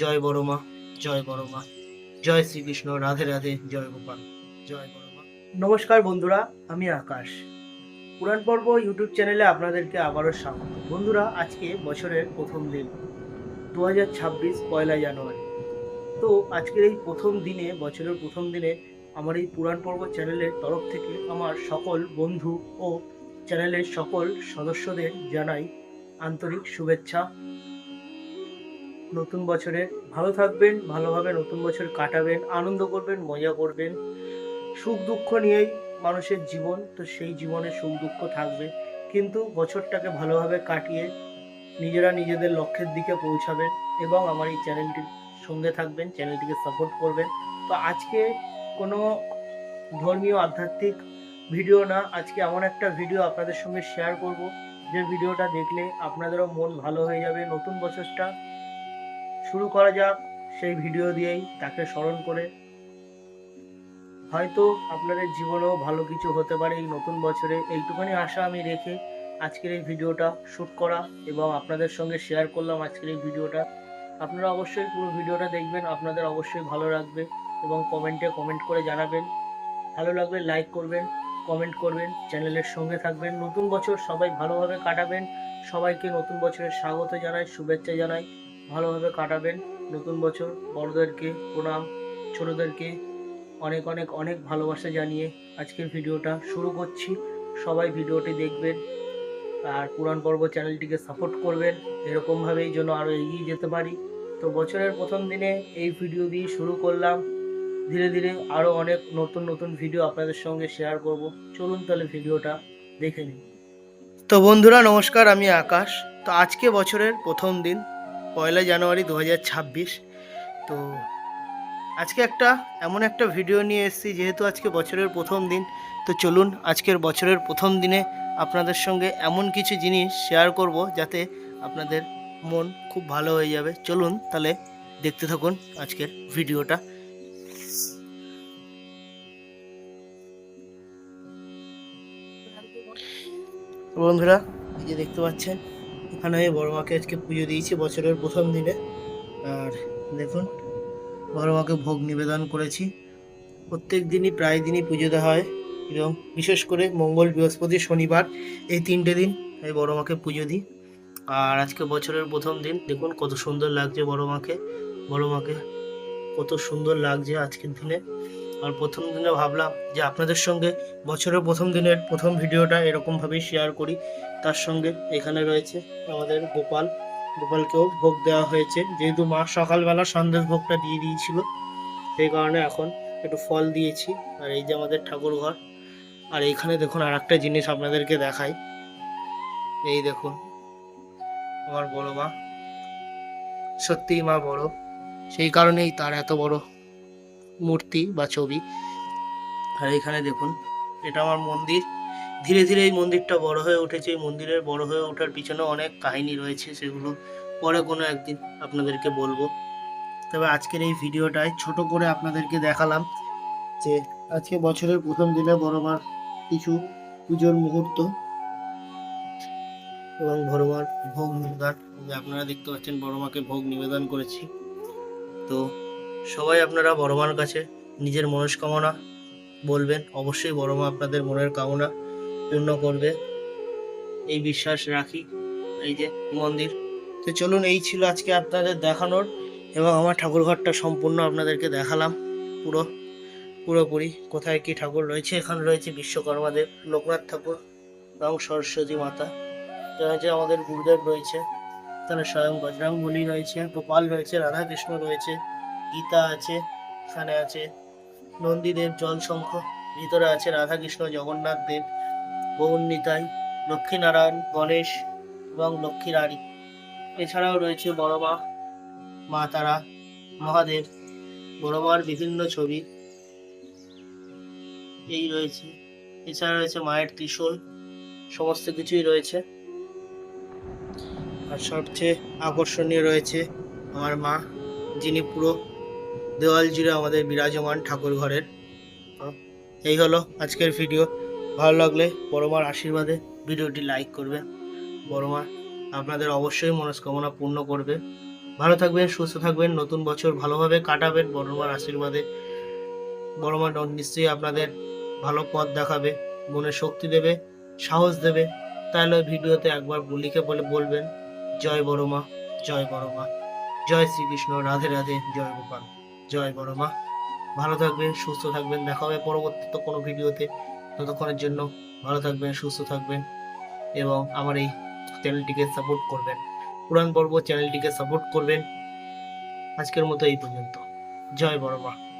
জয় বড় মা, জয় বড় মা, জয় শ্রীকৃষ্ণ, রাধে রাধে, জয় গোপাল, জয় বড় মা। নমস্কার বন্ধুরা, আমি আকাশ। পুরাণ পর্ব ইউটিউব চ্যানেলে আপনাদেরকে আবারও স্বাগত। বন্ধুরা, আজকে বছরের প্রথম দিন 2026 পয়লা জানুয়ারি। তো আজকের এই প্রথম দিনে, বছরের প্রথম দিনে আমার এই পুরাণ পর্ব চ্যানেলের তরফ থেকে আমার সকল বন্ধু ও চ্যানেলের সকল সদস্যদের জানাই আন্তরিক শুভেচ্ছা। নতুন বছরে ভালো থাকবেন, ভালোভাবে নতুন বছর কাটাবেন, আনন্দ করবেন, মজা করবেন। সুখ দুঃখ নিয়েই মানুষের জীবন, তো সেই জীবনে সুখ দুঃখ থাকবে, কিন্তু বছরটাকে ভালোভাবে কাটিয়ে নিজেরা নিজেদের লক্ষ্যের দিকে পৌঁছাবেন এবং আমার এই চ্যানেলটির সঙ্গে থাকবেন, চ্যানেলটিকে সাপোর্ট করবেন। তো আজকে কোনো ধর্মীয় আধ্যাত্মিক ভিডিও না, আজকে এমন একটা ভিডিও আপনাদের সঙ্গে শেয়ার করব যে ভিডিওটা দেখলে আপনাদেরও মন ভালো হয়ে যাবে। নতুন বছরটা শুরু করা যাক সেই ভিডিও দিয়েই, তাকে স্মরণ করে। হয়তো আপনাদের জীবনেও ভালো কিছু হতে পারে এই নতুন বছরে, এইটুখানি আশা আমি রেখে আজকের এই ভিডিওটা শ্যুট করা এবং আপনাদের সঙ্গে শেয়ার করলাম আজকের এই ভিডিওটা। আপনারা অবশ্যই পুরো ভিডিওটা দেখবেন, আপনাদের অবশ্যই ভালো লাগবে এবং কমেন্টে কমেন্ট করে জানাবেন। ভালো লাগবে লাইক করবেন, কমেন্ট করবেন, চ্যানেলের সঙ্গে থাকবেন। নতুন বছর সবাই ভালোভাবে কাটাবেন। সবাইকে নতুন বছরের স্বাগত জানাই, শুভেচ্ছা জানাই। ভালোভাবে কাটাবেন নতুন বছর। বড়দেরকে প্রণাম, ছোটদেরকে অনেক অনেক অনেক ভালোবাসা জানিয়ে আজকের ভিডিওটা শুরু করছি। সবাই ভিডিওটি দেখবেন আর পুরাণ পর্ব চ্যানেলটিকে সাপোর্ট করবেন, এরকমভাবেই যেন আরও এগিয়ে যেতে পারি। তো বছরের প্রথম দিনে এই ভিডিও দিয়ে শুরু করলাম। ধীরে ধীরে আরও অনেক নতুন নতুন ভিডিও আপনাদের সঙ্গে শেয়ার করব। চলুন তাহলে ভিডিওটা দেখে নিন। তো বন্ধুরা নমস্কার, আমি আকাশ। তো আজকে বছরের প্রথম দিন, পয়লা জানুয়ারি 2026। তো আজকে এমন একটা ভিডিও নিয়ে এসেছি, যেহেতু আজকে বছরের প্রথম দিন। তো চলুন আজকের বছরের প্রথম দিনে আপনাদের সঙ্গে এমন কিছু জিনিস শেয়ার করব যাতে আপনাদের মন খুব ভালো হয়ে যাবে। চলুন তাহলে দেখতে থাকুন আজকের ভিডিওটা। বন্ধুরা, এই যে দেখতে পাচ্ছেন, এখানে আমি বড় মাকে আজকে পুজো দিয়েছি বছরের প্রথম দিনে। আর দেখুন, বড় মাকে ভোগ নিবেদন করেছি। প্রত্যেক দিনই প্রায় দিনই পুজো দেওয়া হয় এবং বিশেষ করে মঙ্গল, বৃহস্পতি, শনিবার, এই 3টে দিন আমি বড় মাকে পুজো দিই। আর আজকে বছরের প্রথম দিন, দেখুন কত সুন্দর লাগছে বড় মাকে। বড় মাকে কত সুন্দর লাগছে আজকের দিনে। আর প্রথম দিনে ভাবলাম যে আপনাদের সঙ্গে বছরের প্রথম দিনের প্রথম ভিডিওটা এরকমভাবেই শেয়ার করি। তার সঙ্গে এখানে রয়েছে আমাদের গোপাল। গোপালকেও ভোগ দেওয়া হয়েছে, যেহেতু মা সকালবেলা সন্দেশ ভোগটা দিয়ে দিয়েছিল, সেই কারণে এখন একটু ফল দিয়েছি। আর এই যে আমাদের ঠাকুর ঘর। আর এইখানে দেখুন আর একটা জিনিস আপনাদেরকে দেখাই। এই দেখুন আমার বড় মা, সত্যিই মা বড়, সেই কারণেই তার এত বড় মূর্তি বা ছবি। আর এখানে দেখুন, এটা আমার মন্দির। ধীরে ধীরে এই মন্দিরটা বড় হয়ে উঠেছে। এই মন্দিরের বড় হয়ে ওঠার পিছনে অনেক কাহিনী রয়েছে, সেগুলো পরে কোনো একদিন আপনাদেরকে বলবো। তবে আজকের এই ভিডিওটায় ছোট করে আপনাদেরকে দেখালাম যে আজকে বছরের প্রথম দিনে বড় মার কিছু পুজোর মুহূর্ত এবং বড় মার ভোগ নিবেদন। আপনারা দেখতে পাচ্ছেন বড় মাকে ভোগ নিবেদন করেছি। তো সবাই আপনারা বড় মার কাছে নিজের মনস্কামনা বলবেন, অবশ্যই বড় মা আপনাদের মনের কামনা পূর্ণ করবে, এই বিশ্বাস রাখি। এই যে মন্দির। তো চলুন, এই ছিল আজকে আপনাদের দেখানোর, এবং আমার ঠাকুর ঘরটা সম্পূর্ণ আপনাদেরকে দেখালাম পুরোপুরি কোথায় কি ঠাকুর রয়েছে। এখানে রয়েছে বিশ্বকর্মাদেব, লোকনাথ ঠাকুর এবং সরস্বতী মাতা। যে আমাদের গুরুদেব রয়েছে, এখানে স্বয়ং বজরংবলী রয়েছে, গোপাল রয়েছে, রাধাকৃষ্ণ রয়েছে, গীতা আছে, এখানে আছে নন্দীদেব, জলশঙ্খ, ভিতরে আছে রাধাকৃষ্ণ, জগন্নাথ দেব, গৌর নিতাই, লক্ষ্মীনারায়ণ, গণেশ এবং লক্ষ্মীর আড়ি। এছাড়াও রয়েছে বড় মা, মা তারা, মহাদেব, বড় মার বিভিন্ন ছবি এই রয়েছে। এছাড়া রয়েছে মায়ের ত্রিশূল, সমস্ত কিছুই রয়েছে। আর সবচেয়ে আকর্ষণীয় রয়েছে আমার মা, যিনি পুরো দেওয়াল জুড়ে আমাদের বিরাজমান ঠাকুর ঘরের। এই হলো আজকের ভিডিও। ভালো লাগলে বড় মার আশীর্বাদে ভিডিওটি লাইক করবেন। বড় মা আপনাদের অবশ্যই মনস্কামনা পূর্ণ করবে। ভালো থাকবেন, সুস্থ থাকবেন, নতুন বছর ভালোভাবে কাটাবেন বড় মার আশীর্বাদে। বড় মা নিশ্চয়ই আপনাদের ভালো পথ দেখাবে, মনে শক্তি দেবে, সাহস দেবে। তাহলে ওই ভিডিওতে একবার লিখে বলবেন, জয় বড় মা, জয় বড় মা, জয় শ্রীকৃষ্ণ, রাধে রাধে, জয় গোপাল, জয় বড় মা। ভালো থাকবেন, সুস্থ থাকবেন, দেখা হবে পরবর্তীতে কোনো ভিডিওতে। ততক্ষণের জন্য ভালো থাকবেন, সুস্থ থাকবেন এবং আমার এই চ্যানেলটিকে সাপোর্ট করবেন। পুরাণ পর্ব চ্যানেলটিকে সাপোর্ট করবেন। আজকের মতো এই পর্যন্ত। জয় বড় মা।